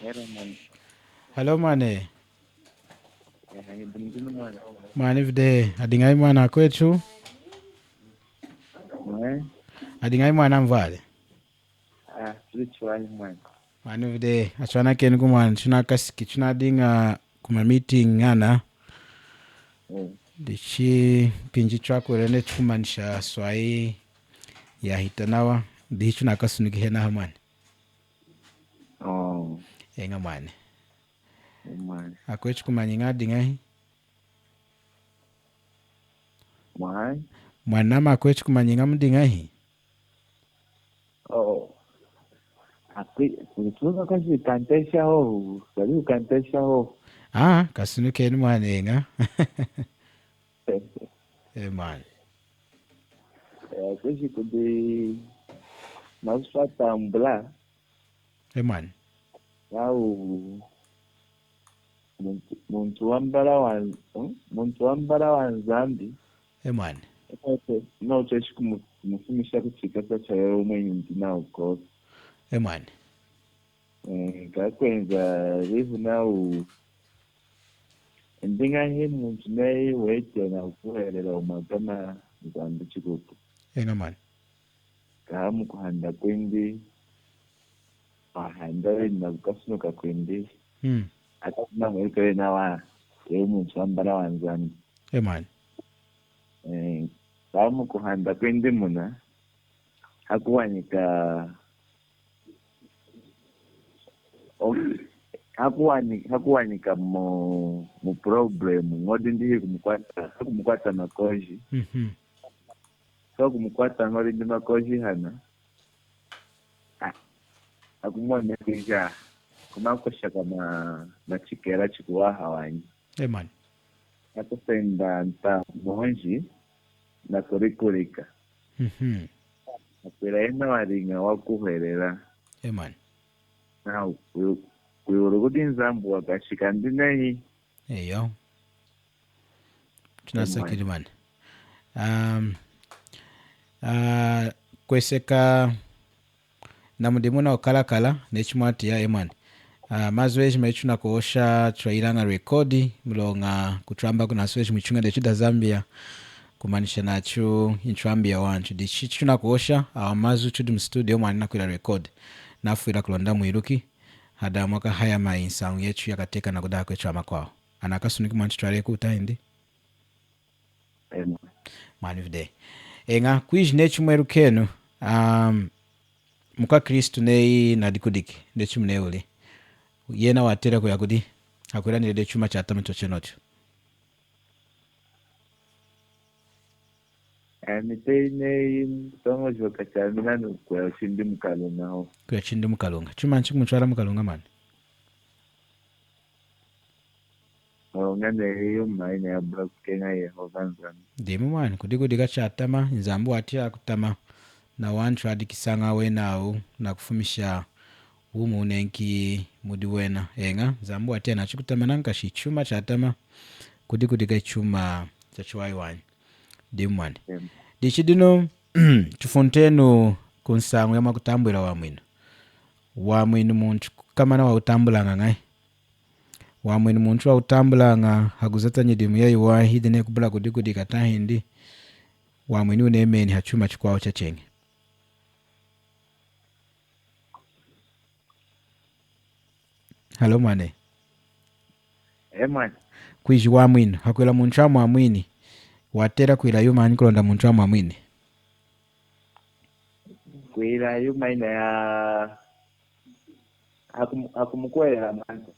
Era mwana. Hello mane. Ngidumzini mwana. Mane vide adingai mwana kwetu. Mwana. Adingai mwana mvale. Spiritual mwana. Mane vide achwana kenu kumwana chuna kasiki chuna dinga kuma meeting ana. Dichi pinji chwako rene chumanisha swai ya hitanawa. Dichi chuna kasunuki hena hamane. Oh. Enga mwane. Mwana. Akwetu kumanyinga dingai. Mwana. Mwana akwetu kumanyinga mdingai. Oh. Kulitunga kazi kantesha ho. Kali kantesha ho. Kasunuki hena mwane enga. Man. Kazi kudi masfata mbla. Man. Au muntu wambara wa Nzambi. Man. No cheshi kumufumisha kuchikasa cha yao mwenye ntinao kosa. Man. Kakwenza live now ndinga he muntu naye wete na kuherera umagana Nzambi chikuku. Man. Kamu kuhanda kwindi ahanda na kukasunuka kwindi. Ata kuna mwekwe na wa muntu wambara wa Nzambi. Man. Kamu kuhanda kwindi muna hakuwanika hakuwanika mu problem ngodi ndiye kumukwata makoji. So kumukwata ngodi ndi makoji hana akumwone kija kumakosha kama machikera chikuwa hawanyi. Man. Akusenda nta monji na kurikurika. Akwira ena waringa wakuherera. Man. Na kuyurugudi Nzambu wakashika ndinahi. Eyo. Tunasakiri man. Kweseka namudimuna okalakala nechimwati ya eman. Mazweji mechuna kuosha chwairanga rekodi mlonga kutramba kuna sweji mchunga dechida Zambia kumanisha nachu inchwambia wanchu dichi chuna kuosha mazu chudu mstudio mwanina kuila rekodi nafuira kulonda mwiruki hada mwaka haya mainsangu yechu yakateka na kudaa kwechu amakwao anakasuniki mwanchu chware kuta hindi mani vide enga kuiji nechu mweru kenu muka Kristu nei nadikudiki nechu mneuli yena watera kuyakudi hakuira nile chuma cha tamu chochenocho Mitei tongo joka chamina kwa chindi mkalunga ho. Kwa chindi mkalunga. Chuma nchiku mchwara mkalunga mani? Ngane hiyo maina ya block kenga ya hovanzani. Dimu mani. Kudiga chatama. Nzambu watia kutama. Na wanchu adikisanga wenao. Na kufumisha umu unenki mudi wena. Enga. Nzambu watia na chukutama nankashi. Chuma chatama. Kudiga chuma chachuwai wani. Dimu mani. Dichidino chufontenu kunsangu ya makutambwila wa mwinu muntu kamana wa utambulanga ngai wa mwinu muntu wa utambulanga haguzata nyidimu ya iwa hidine kubula kudikudi kata hindi wa mwinu unemeni hachuma chukwa chachenge. Halo mane Man. kuiji wa mwinu hakuila muntu wa mwini watera kuila yuma anikulonda muntu wa mwini Kuila yuma ina ya hakumukwela manta.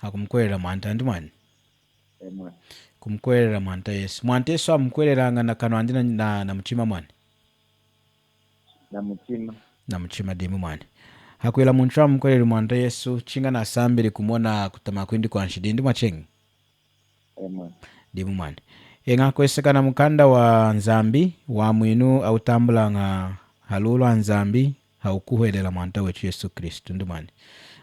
Hakumkwela manta ndi mwani Man. kumkwela manta Yesu mwanta Yesu amkwelelanga na kano andina na mchima mwani na mchima dimu mwani hakuila muntu wa mkwelele mwanta Yesu chinga na sambili kumona kutama kwindi kwa nshidi ndi mwachengi dimu mwani enga kwesekana mukanda wa Nzambi wa mwinu autambulanga halulu wa Nzambi haukuhwelela mwanta wetu Yesu Kristu ndi mwani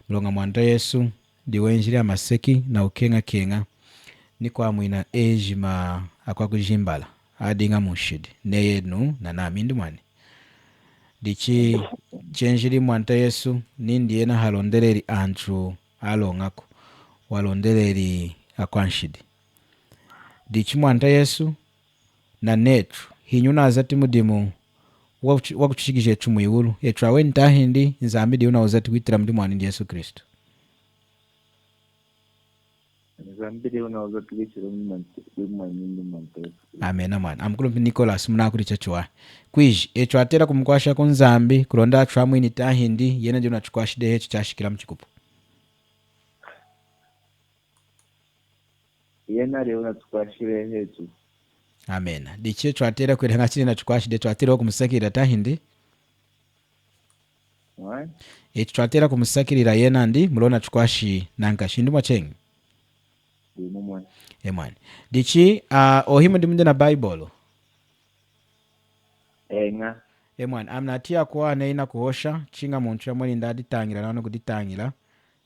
mlonga mwanta Yesu diwenjili amaseki na ukenga ni kwa mwina ejima akwa kujimbala adinga mushidi neyenu na nami ndi mwani dichi chenjili mwanta Yesu nindi yena halondeleri anthu along'ako walondeleri akwanshidi dichi mwanta Yesu na nethu hinyu azati mudimu wakuchikisha ethu muiwulu ethu aweni tahindi nzambi diuna uzati kuitira mudi mwani ndi Yesu Kristu amena mwana amkulumbi Nicholas munakuli chachuwa kwiji echo atera kumkwasha kunzambi kulonda athu amwini tahindi yena ndi unachikwashide hecho chashikila mchikupu yena leo natukwashire hecho amena dichi echo atera kwilanga chili nachikwashide echo atera okumusakirira tahindi echo atera kumusakirira yena ndi mulona chikwashi nanka shindu mwachengi emwani dichi ohimu ndi munde na Bible enga emwani amnatia kuwa neina kuhosha chinga muntu yamwani ndadi tangira nano kuditangira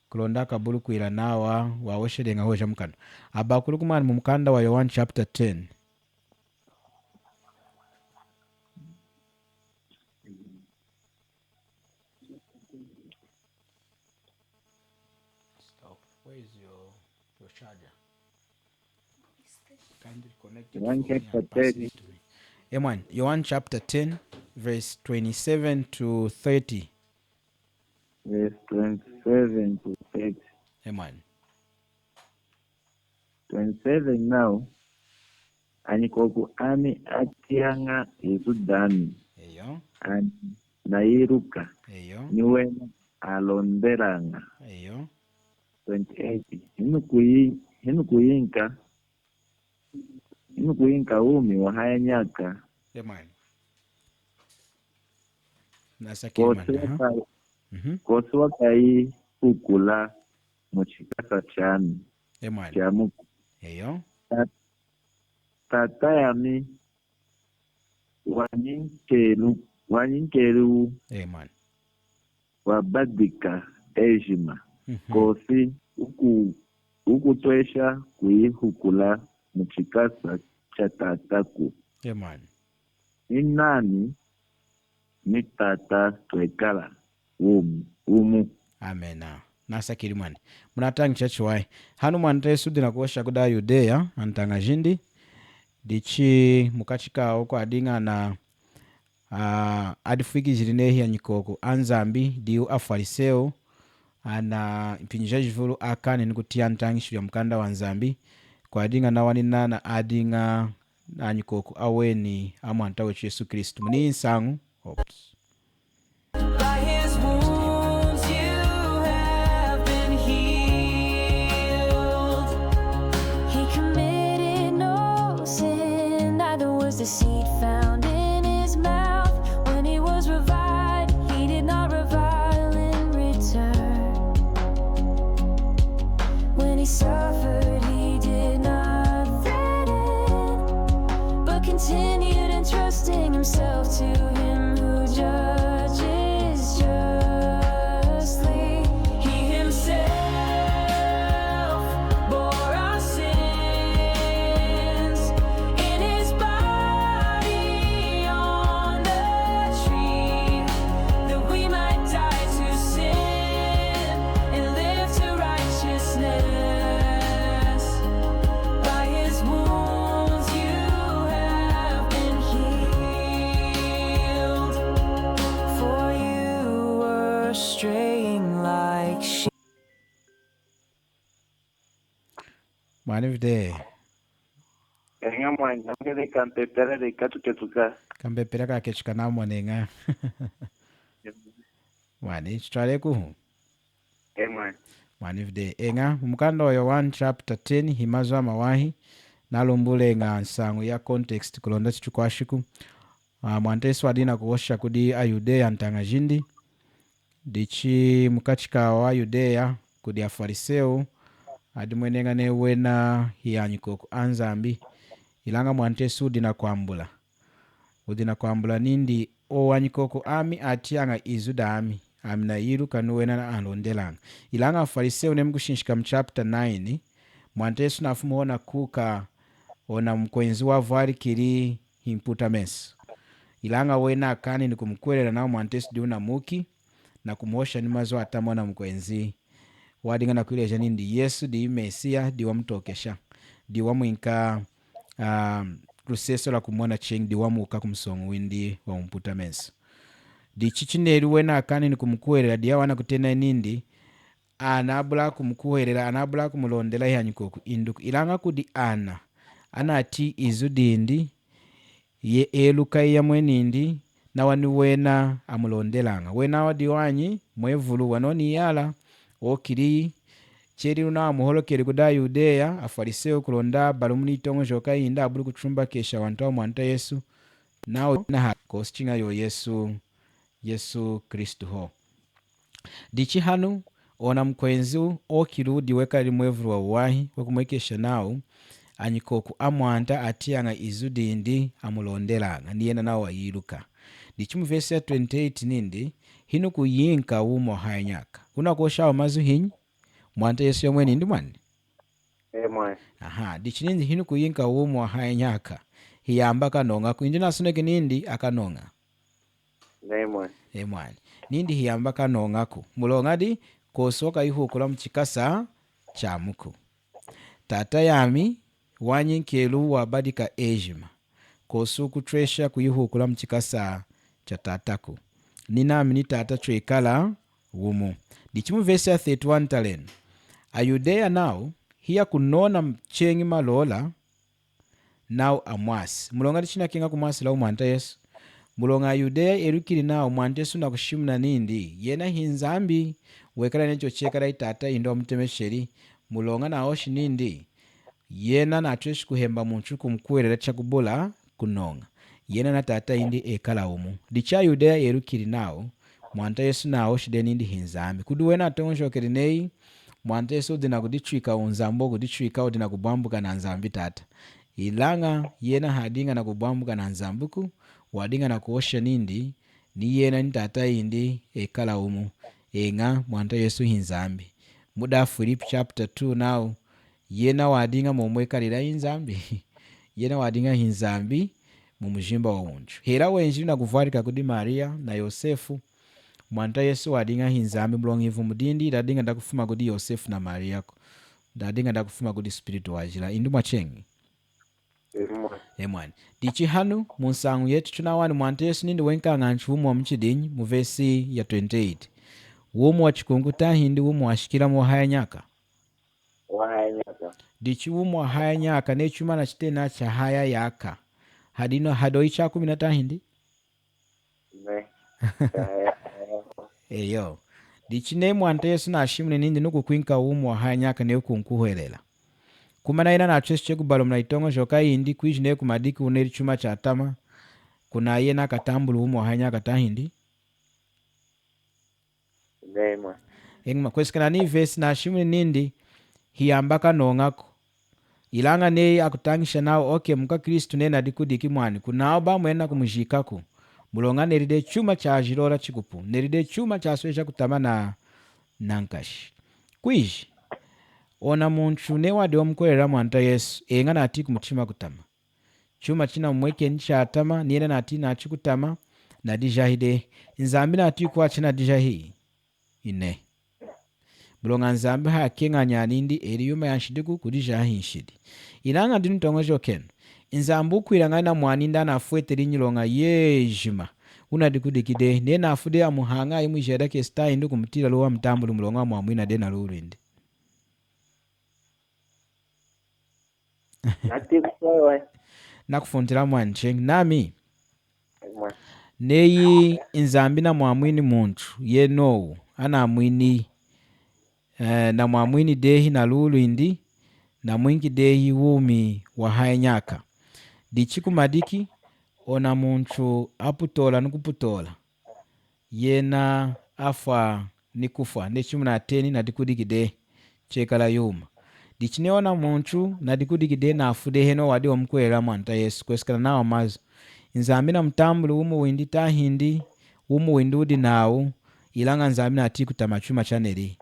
kulonda kabulu kuila nawa wawoshelenga hosha mukano abakulu kumani mumukanda wa Yohana chapter 10 Where is your charger? Yohana chapter 10 verse 27 to 30. Verse 27 to 30. Amen. 27 now. Anikoku ani atianga Yesu dani. Eyo. Nairuka. Eyo. Niwe alonderanga. Eyo. 28. Hinu kuyinka umi wahaya nyaka. Amen. Kosi wakai ukula muchikasa chani. Amen. Chamuku. Eyo. Tata yami wanyinkeru Amen. wabadika ejima. Kosi ukutwesha kuihukula muchikasa cha tataku. Amen. Ni nani ni tata twekala umu. Amena. Nasa kilimani. Munatangi chachuwai. Hanu mwante sudi na kuosha kuda Yudea antanga jindi. Dichi mukachika oko adinga na adifiki jirinehi ya nyikoko. Anzambi diu afariseo. Ana mpinjia jivulu akane nikutia antangi shuya mkanda wanzambi. Kwa adinga na wanina na adinga na nyikoko aweni amuanta wechu Yesu Kristu. Muni insangu. Oops. The seed found in his mouth when he was revived, he did not revile in return. When he suffered, he did not threaten, but continued entrusting himself to him who judges justly. He himself bore our sins in his body on the tree, that we might die to sin and live to righteousness. By his wounds you have been healed, for you were straying like sheep. Mwanivide. Enga mwanya ngede kampepera de katuketuka. Kampepera kakechika na mwanenga. Mwani chitwale kuhu. Emwa. Mwanivide. Enga mukanda wa Yohana chapter 10 himazwa mawahi. Nalumbule nga nsangu ya context kulonda chichukwashiku. Mwantesu adina kuhosha kudi Ayudea antanga jindi. Dichi mukachika wa Ayudea kudi afariseo. Adimwenenga newena hiyanyikoko anzambi. Ilanga mwantesu udina kuambula. Udina kuambula nindi owanyikoko ami atianga izuda ami. Amina iru kanuwena na alondelanga. Ilanga afariseo nemkushinshika mchapter 9. Mwantesu nafumu ona kuka ona mkwenzi wa vari kiri himputa mesu. ilanga wena akani ni kumkwelela nao mwantesi diuna muki na kumuosha ni mazo atamona mkwenzi wadinga na kuileja nindi Yesu di Mesia di wamtokesha di wamwinka ruseso la kumwona cheng di wamuka kumsongu windi wa mputa mensu di chichinelu wena akani ni kumkwelela di awana kutena nindi anabula kumkuherera anabula kumulondela ihanyikoku induku ilanga kudi ana ati izu dindi ye eluka iya mwenindi na wani wena amulondelanga wena wadi wanyi mwevulu wanoni yala okiri cheri una amuholokeri kuda Yudea afariseo kulonda balumuni tongo joka inda abulu kuchumba kesha wantu wa mwanta Yesu nao na hakosichinga yo Yesu Kristu ho dichi hanu ona mkwenzu okirudi weka limwevulu wa uwahi wakumwekesha nao anyikoku amwanta atiyanga izu dindi amulondelanga niyena nao wayiluka dichi mu verse ya 28 nindi hinu kuyinka umo hanyaka unakoshawo mazu hinyi mwanta Yesu yomwe nindi mwani mwana dichi nindi hinu kuyinka umo hanyaka hiyamba kanonga kuindi nasuneke nindi akanonga mwana nindi hiyamba kanonga ku mulonga di kosoka ihukula mchikasa chamuku tata yami wanyinkelu wabadika ejima kosu kutresha kuihukula mchikasa cha tataku ninami ni tata chwekala wumu dichimu verse ya 31 talen Ayudea nao hiya kunona mchengi malola nao amwasi mulonga dichina kinga kumwasi lau mwanta Yesu mulonga Ayudea erukiri nao mwanta Yesu na kushimuna nindi yena hinzambi wekala necho chekala itata indo mtemesheri mulonga na oshi nindi yena na atweshi kuhemba muntu kumkuwerera chakubula kunonga yena na tata indi ekala umu dicha Yudea erukiri nao mwanta Yesu na oshi de nindi hinzambi kuduwena atongshokeri nei mwanta Yesu dina kudichwika unzambo kudichwika udina kubambuka na nzambi tata ilanga yena hadinga na kubambuka na nzambuku wadinga na kuosha nindi ni yena ni tata indi ekala umu enga mwanta Yesu hinzambi muda Philip chapter 2 now yena wadinga momwekalira hinzambi yena wadinga hinzambi mumujimba wa unju hera wenjiri na kuvarika kudi Maria na Yosefu mwanta Yesu wadinga hinzambi mulongivu mudindi dadinga ndakufuma kudi Yosefu na Maria dadinga ndakufuma kudi spiritu wajira indu mwachengi emwani dichi hanu munsangu yetu tunawani mwanta Yesu nindi wenkanga nchumu wa mchidinyi mu verse ya 28 wumu wa chikungu tahindi wumu wa shikila mu hayanyaka dichi wumu wa hayanyaka nechuma na chitena cha haya yaka hadino hadoi cha 10 tahindi eyo dichi ne mwanta Yesu na ashimune nindi nuku kwinka wumu wa hayanyaka ne kunkuhwelela kumana ina na chesi cheku balom na itongo shoka indi kuijine kumadiki uneri chuma cha atama kuna yena katambulu wumu wa hayanyaka tahindi engma kwesikana ni verse na ashimune nindi hiyambaka nongako ilanga ne akutangisha nao muka Kristu nena dikudiki mwani kunao ba mwena kumujikaku mulonga neride chuma cha ajirora chikupu neride chuma cha swesha kutama na nankashi kuiji ona muntu ne wadi omkolera mwanta Yesu enga nati kumuchima kutama chuma china mweke ncha atama niena nati na chikutama na dijahide nzambi nati kwa china dijahi ine mulonga nzambi hakenga nyanindi eriyuma yanshidiku kudijahi nshidi ilanga ndinu tongojo ken nzambu kwiranga na mwaninda na fueteri nyilonga yejima unadikudikide nena afude amuhanga imwijeda ke sta indu kumutira lowa mtambulu mulonga mwamwina dena lulindi nakufuntira mwancheng nami neyi nzambi na mwamwini muntu yenowu ana mwini na mwamwini dehi na lulindi na mwingi dehi wumi wa hayanyaka dichi kumadiki ona muntu aputola nukuputola yena afa nikufa nechimu na 10 na dikudikide chekala yuma dichineona muntu na dikudikide na afude heno wadi omkwera mwanta Yesu kwesikana nao mazu nzambi na mtambulu umu windi tahindi umu windi udi nawo ilanga nzambi na ati kutamachuma chaneri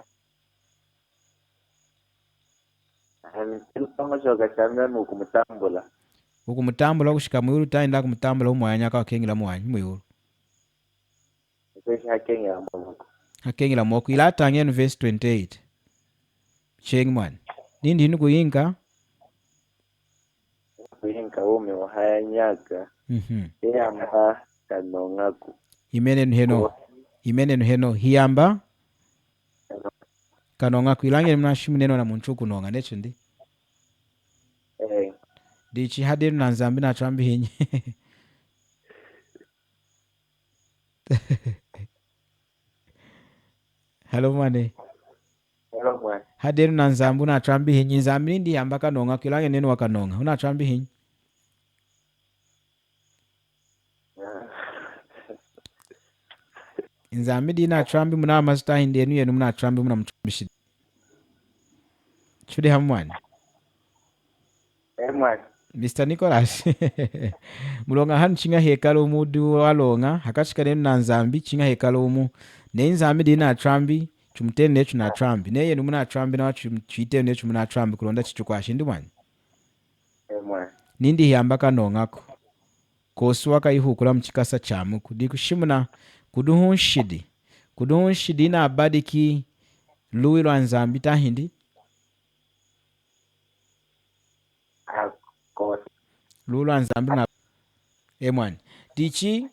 tongo shoka changa nukumutambula ukumutambula kushika mwiulu taenda kumutambula umwanya kakengela mwanyi mwiulu Kwesi hakengela moko. akengela moko ila atangeni verse 28 chengi mwana nindi hinu kuyinka Kuyinka ume wahayanyaga. Eyamba kanongaku. imenenu heno hiyamba kanongaku ilangeni mnashimu neno na muntu kunonga necho ndi dichi hadenu na nzambi na chambi hinyi Hello mwane Hello mwana. hadenu na nzambu na chambi hinyi nzambi nindi hiyamba kanongaku ilangeni neno wakanonga una chambi hinyi nzambi dina chambi muna masita hindi yenu yenu muna chambi muna mchambishidi chudi hamwani Mwana. Mr. Nicholas mulonga hanu chinga hekalo mudu walonga hakashika nenu na nzambi chinga hekalo umu ne nzambi dina chambi chumtene nechu na chambi ne yenu muna chambi na chitene nechu muna chambi kulonda chichukwashi ndi mwani Mwana. nindi hiyamba kanongako kosi wakayihukula mchikasa chamuku dikushimuna kuduhunshidi ina abadiki luwi lwa nzambi tahindi luwi lwa nzambi na emwani dichi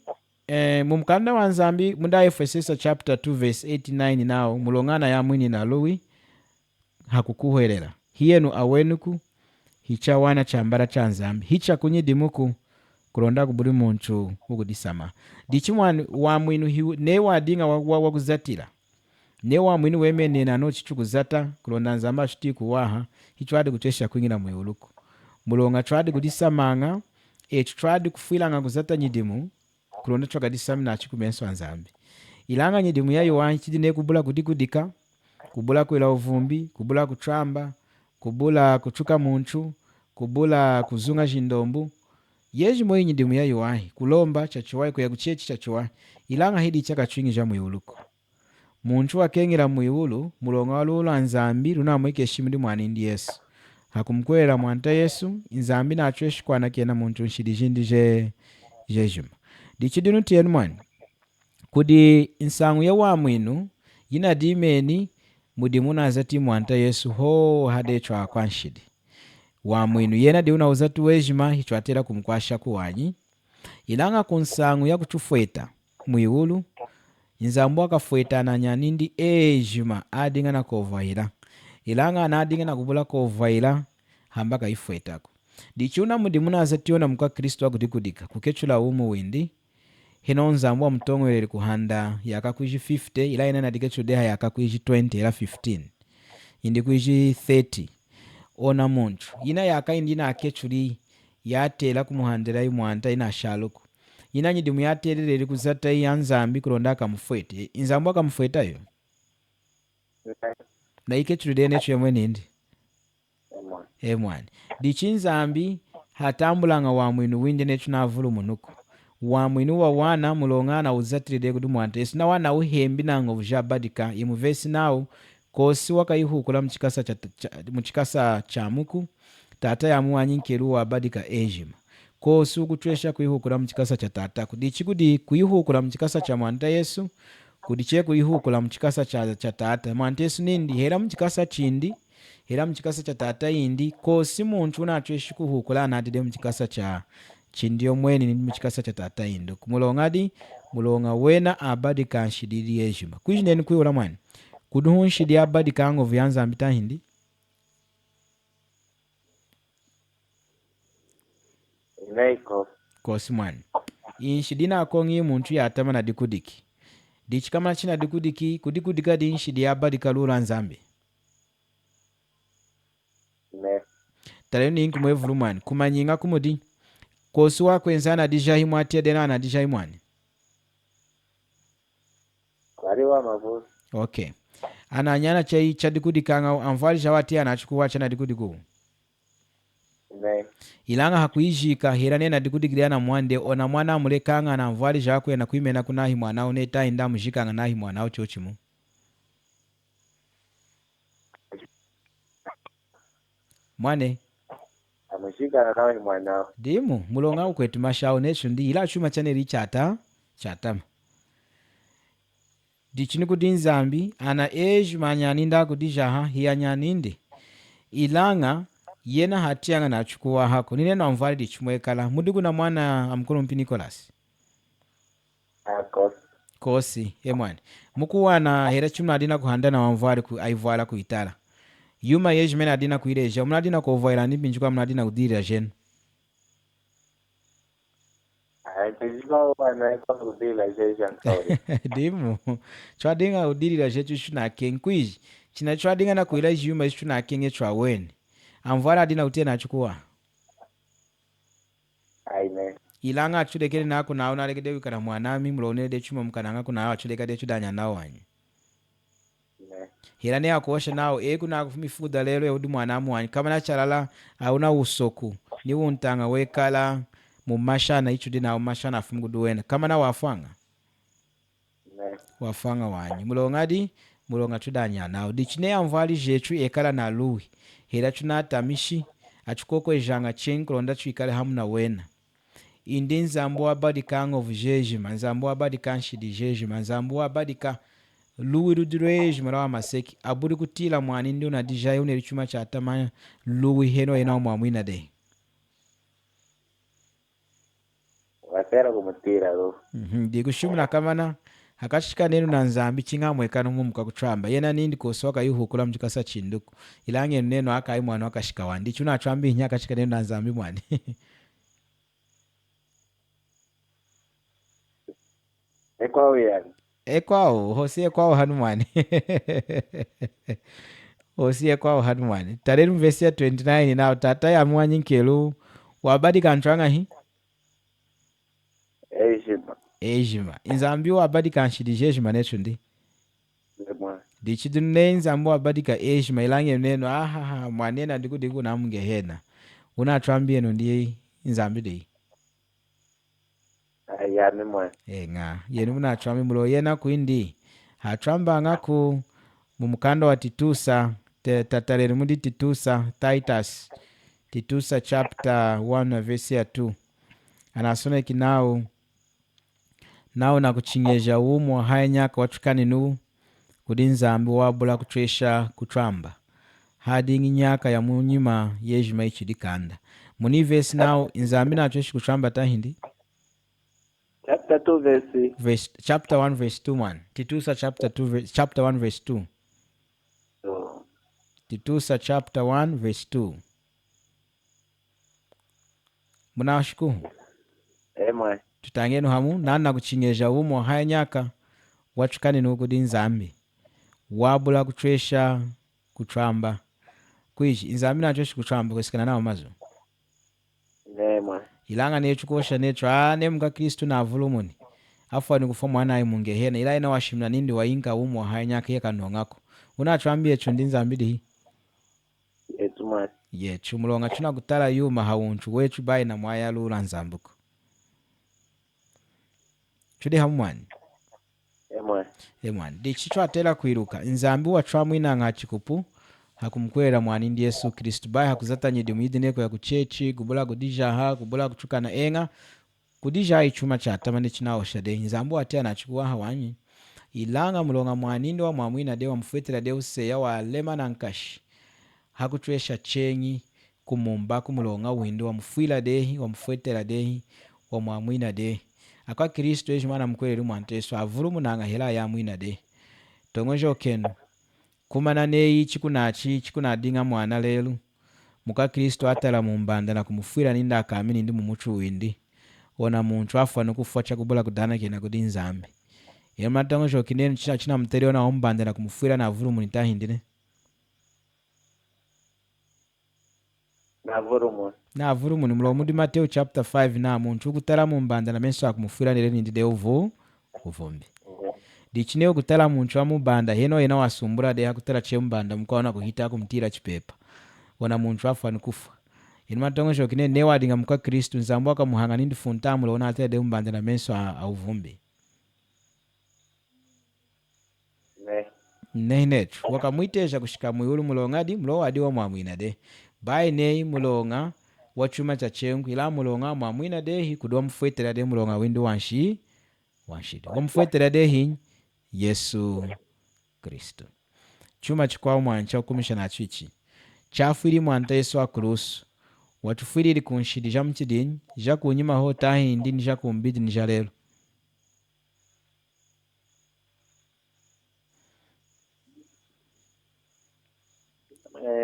mumkanda wa nzambi munda Efesesa chapter 2 verse 89 nao mulongana ya mwini na luwi hakukuhwerera hiyenu awenuku hicha wana chambara cha nzambi hicha kunyidimuku kulonda kubuli muntu ukudisama dichi wa mwinu ne wadinga wakuzatira ne wa mwinu wemenena no chichukuzata kulonda nzamba achiti kuwaha hicho adi kutesha kwingina mwiuluku mulonga chwadi kudisamanga chwadi kufuilanga kuzata nyidimu kulonda chwakadisami na chikumenso nzambi ilanga nyidimu yayo wanyi chidi ne kubula kudikudika kubula kuila uvumbi kubula kuchamba kubula kuchuka muntu kubula kuzunga jindombu yeji moyi nyidimu yayo wahi kulomba chachiwahi kuya kuchechi chachiwahi ilanga hidi chaka chwingi ja mwiuluku muntu wakengela mwiulu mulonga walula nzambi luna mwike shimudi mwani ndi Yesu hakumkwela mwanta Yesu nzambi na achweshikwana kena muntu nshidijindi jejuma dichidinu tiyenu mwani kudi nsangu ya wa mwinu yina dimeni mudimu azati mwanta Yesu ho hade chwa kwanshidi wa mwinu yena di unauzatu wejima hicho atera kumkwasha kuwanyi ilanga kunsangu ya kuchufweta mwiulu nzambu akafweta na nyanindi ejima adinga na kovaila ilanga anadinga na kubula kovaila hamba kaifwetako dichuna mudimu azationa mkwa Kristo akudikudika kukechula umu windi hino nzambu wa mtongweleli kuhanda yaka kuiji 50 ila ina nadikechudeha yaka kuiji 20 ila 15 indi kuiji 30 ona muntu ina yaka indi na akechuli yatela kumuhandira imwanta ina shaluku ina nyidimu yatelele kuzata ya nzambi kulonda akamufwete nzambu akamufweta yo na ikechuli dene chwe nindi emwani dichi nzambi hatambulanga wa mwinu windi nechu navulu munuku wa mwinu wa wana mulongana uzatiride kuti mwanta Yesu na wana uhembi nango vujabadika imuvesi nawo kosi wakayihukula mchikasa chamuku tata ya muwanyinkeru wa badika ejima kosi ukutwesha kuihukula mchikasa cha tata kudichi kudi kuihukula mchikasa cha mwanta Yesu kudiche kuihukula mchikasa cha tata mwanta Yesu nindi hera mchikasa chindi hera mchikasa cha tata indi kosi muntu unatweshi kuhukula anatide mchikasa cha chindi omweni nindi mchikasa cha tata indi kumulongadi mulonga wena abadika nshidiri ejima kujineni kuiula mwani kuduhu nshidi abadika ango vyanza mbita hindi kosi mwani inshidi na kongi muntu ya atama na dikudiki dichi kama china dikudiki kudikudika di nshidi abadika lula nzambi tale ni inki mwevulu mwani kumanyinga kumudi kosi wakwenzana dijahi mwati adena na dijahi mwani Kariwa mabusi. Okay. Ananyana chai chadikudikanga amvali jawati anachukua chana dikudiku. Ilanga hakuijika hera nena dikudikira na mwande ona mwana mulekanga na amvali jakwe na kuimena kunahi mwana uneta inda mujikanga nahi mwana uchochimu. Mwane shikana nawe mwanao. Dimu mulonga ukwetu mashao necho ndi ila chuma chaneli chatama. Dichini kuti nzambi ana eju manyaninda kuti jaha hiyanyaninde. Ilanga yena hatiyanga na chukua hako. Nineno amvali dichumwekala. Mudi kuna mwana amkulu mpi Nicholas. Kosi, emwani. Mukuwana hera chumna adina kuhandana wamvali aivuala kuitala. Yuma yeju mena adina kuireja. Muna adina kuvoila nipi nchukua muna adina kudiri jenu. Dimu chwadinga udirira chetu chuna king kwiji china chwadinga na kuila yuma chuna king chwa weni amvara adina utena chukua ilanga achudekele nako naona alekede wikana mwanami mlonede chuma mkananga kuna achudekade chudanya nao wanyi hila ne akosha nao kuna kumifuda lelo yudi mwanamu wanyi kama na chalala hauna usoku ni untanga wekala mumashana ichudi na umashana afungudu wena kama na wafanga wafanga wanyi mulonga chudanya nao dichine amvali jechu ekala na lui hila chuna tamishi achukoko ejanga chenkulonda chuikale hamuna wena indi nzambu abadika ngovu jejima nzambu abadika nshidi jejima nzambu abadika lui rudireji wa maseki aburi kutila mwani ndi unadija uneri chuma cha atamanya lui heno ena umwamwina de wasera kumutira lo dikushumula kamana hakashika nenu na nzambi chingamwekana ngumuka kutramba yena nindi kosoka yuhukula mjikasa chinduku ilange neno akai mwana wakashika wandi chuna trambi nya akashika nenu na nzambi mwani ekwao hosi ekwao hanumani hosi ekwao hanumani tareru mvesi ya 29 nao tata ya mwanyi nkelu wabadi kantranga hi ejima inzambi wabadi kanshidi jejima necho ndi dichidune inzambi wabadi ka ejima ilange neno mwanena diku na munge hena unatrambi eno ndi inzambi dei yani mwa nga yenu munatrambi mulo yena kuindi hatramba ngaku mumukanda wa Titusa tatarere mundi Titusa Titusa chapter 1 verse ya 2 anasona kinao nao na kuchinyeja umo haya nyaka watukani nu kudi nzambi wabula kutresha kutramba hadi nyaka ya munyima yejima ichidikanda muni verse nao nzambi na treshi kutramba tahindi chapter 2 verse chapter 1 verse 2 man Titusa chapter 1 verse 2 Titusa chapter 1 verse 2 munashiku mwa tutangenu hamu nana kuchinyeja umo haya nyaka watukani nukudi nzambi wabula kutresha kutramba kwishi nzambi na treshi kutramba kwesikana nao mazo mwa ilanga nechukosha necho nemuka Kristu na avulumuni afani kufa mwana ayi mungehena ila ina washimna nindi wainga umo haya nyaka yekanongako unatrambi echo ndi nzambi dihi etuma yechu mulonga chuna kutala yuma haunchu wechu bai na mwaya lula nzambuko chudi hamwani emwani dichicho atela kuiruka nzambi wa tramwina ngachikupu hakumkwera mwani ndi Yesu Kristu bai hakuzatanye dimwidineko ya kuchechi kubula kudija kubula kuchukana enga kudija ichuma cha tamani chinao shade nzambu atia nachikuwa hawanyi ilanga mulonga mwani ndi wa mwamwina de wa mfwetela de useya wa lema na nkashi hakutresha chenyi kumumba kumulonga windi wa mfwila dehi wa mfwetela dehi wa mwamwina dehi akwa Kristo eji mwana mkwele mwanteso avulumu nanga hela ya mwina de tongojo kenu kumana neyi chikunadinga mwana lelu muka Kristo atala mumbanda na kumufwila ninda akamini ndi mumuchu windi ona muntu afa nukufa chakubula kudana kena kudi nzambi yema tongojo kinenu china mteri ona ombanda na kumufwila na avulumu nitahindine na avulumu ni mulo mudi Mateo chapter 5 na muntu kutala mumbanda na menso akumufwila nile nindide uvumbi dichineo kutala muntu amubanda heno yena wasumbura de hakutala chembanda mkaona kuhita kumtira chipepa wana muntu afa nikufa inma tongojo kine newadinga muka Kristu nzambu akamuhanga nindi funtamu lona atede umbanda na menso auvumbi nehinetu wakamwitesha kushika muyulu mulongadi mulo wadi wa mwamwina de bai nei mulonga wachuma cha chengu ila mulonga mwamwina dehi kudwa mfuetera de mulonga windu wanshidi wamfuetera dehi Yesu Kristo chuma chikwa mwancha ukumisha na chichi chafiri mwanta Yesu akrusu watufiriri kunshidi ja mchidini ja kunyima ho tahindi ni ja kumbidi ni ja lelo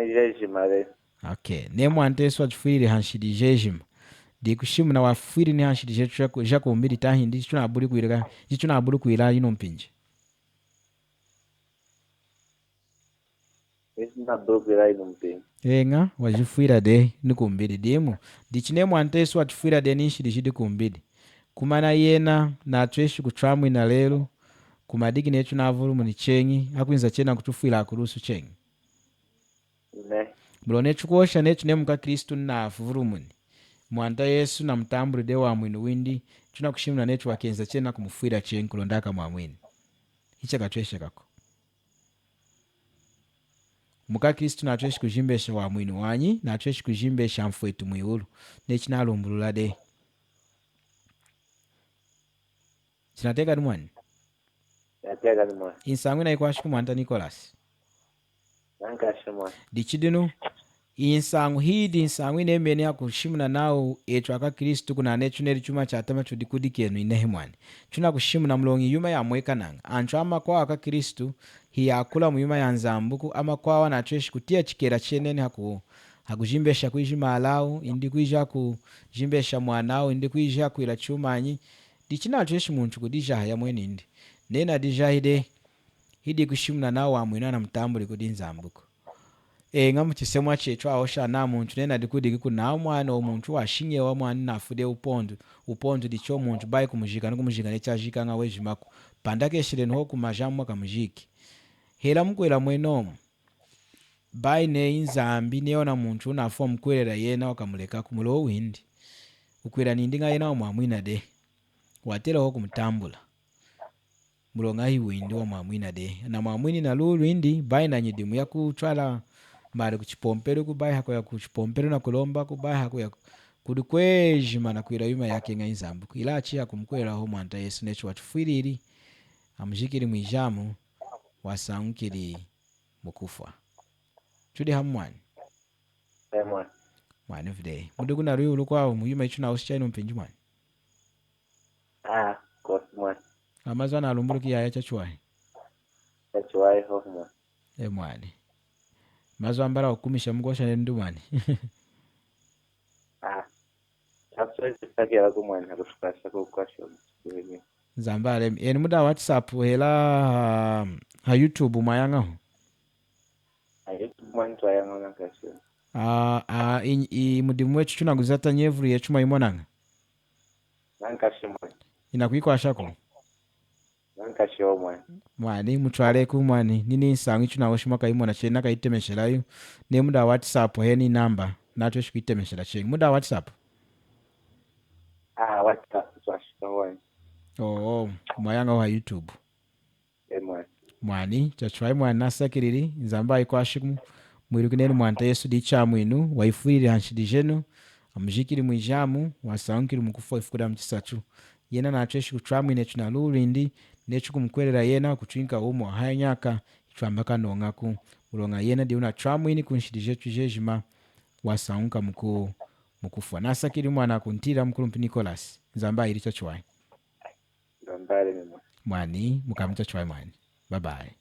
jejima le okay ne mwanta Yesu atufiriri hanshidi jejima di kushimu na wafiri ni hanshidi jetu ja kumbidi tahindi chichuna aburi kuira ino mpinji na dogira ino mpinji enga wajifira de ni kumbidi dimu dichine mwanta Yesu atufira de ni nshidi jidi kumbidi kumana yena na tweshi kutramwi na lelo kumadigi netu na avulu muni chengi hakuinza chena kutufira akurusu chengi ne mlone chukosha netu ne muka Kristu na avulu muni mwanta Yesu na mtamburi de wa mwini windi chuna kushimuna netu wakenza chena kumufira chengi kulondaka mwamwini hicha katwesha kako muka Kristu na tweshi kujimbesha wa mwini wanyi na tweshi kujimbesha mfwetu mwiulu nechina alumbulula de sinateka ni mwani yatega ni mwa insangu na ikwashiku mwanta Nicholas nankashimwa dichidinu insangu hidi insangu inemene akushimuna nao etu aka Kristu kuna nechu neri chuma chatama chudikudikenu inehe mwani chuna kushimuna mlongi yuma ya mweka nanga ancho ama kwa aka Kristu hiya akula muyuma ya nzambuku ama kwa wana cheshi kutia chikera chenene hakujimbesha kuijima alau indi kuija kujimbesha mwanao indi kuija kuila chumanyi dichina cheshi muntu kudija haya mweni indi nena dija hidi kushimuna nao wa mwina na mtambuli kudi nzambuku nga muchisemwa chetu aosha na muntu nena dikudiki kuna mwana omuntu washinye wa mwana nafude upondu dicho muntu bai kumujika nechajika nga wejimako pandake shireni ho kumajamwa kamujiki hela mkwela mwenomu bai ne inzambi neona muntu unafua mkwelera yena wakamuleka kumulo windi ukwela nindinga yena wa mwamwina de watela ho kumtambula mulonga hi windi wa mwamwina de na mwamwini na lulu indi bai na nyidimu ya kutwala mari kuchipompero kubai hako ya kuchipompero na kulomba kubai hako ya kudikwejima na kuira yuma yake nga inzambu ila achia kumkwela ho mwanta Yesu necho watufiriri amujikiri mwijamu wasankiri mukufa chudi hamwani mwa mwani vide mudugu na ruyu ulukwa muyuma ichuna usichaino mpinji mwani kosmwa amazwana alumbuluki ya chachwai chachwai ho mwa mwani mazo ambara ukumisha mgosha nendu mwani chapsakela kumwani hakushukasha kukwasho zambale eni muda WhatsApp hela ha YouTube mayanga mwani twayanga nankasho mudimu wetu chunaguzata nyevuri yechuma imonanga nankasho inakuikwashako nankasho mwani mutwaleku mwani nini nsangu ichunawoshima kaimona chena kaitemeshelayo ne muda WhatsApp heni namba nacho shikuitemeshela chengi muda WhatsApp WhatsApp twashika wani mwayanga wa YouTube mwani chachwai mwani nasakiriri nzamba ikwashiku mwirukineni mwanta Yesu dicha mwinu waifuriri hanshidi jenu amujikiri mwijamu wasankiri mukufa ifukura mchisachu yena nacheshi kutramwi nechu na lulindi nechu kumkwelera yena kutwinka umo haya nyaka ichwambaka nongaku ulonga yena diuna tramwini kunshidi jetu jejima wasaunka mukufa nasakiri mwana kuntira mkulu mpi Nicholas nzamba iri chachwai mwani mukamcha chwai mwani bye bye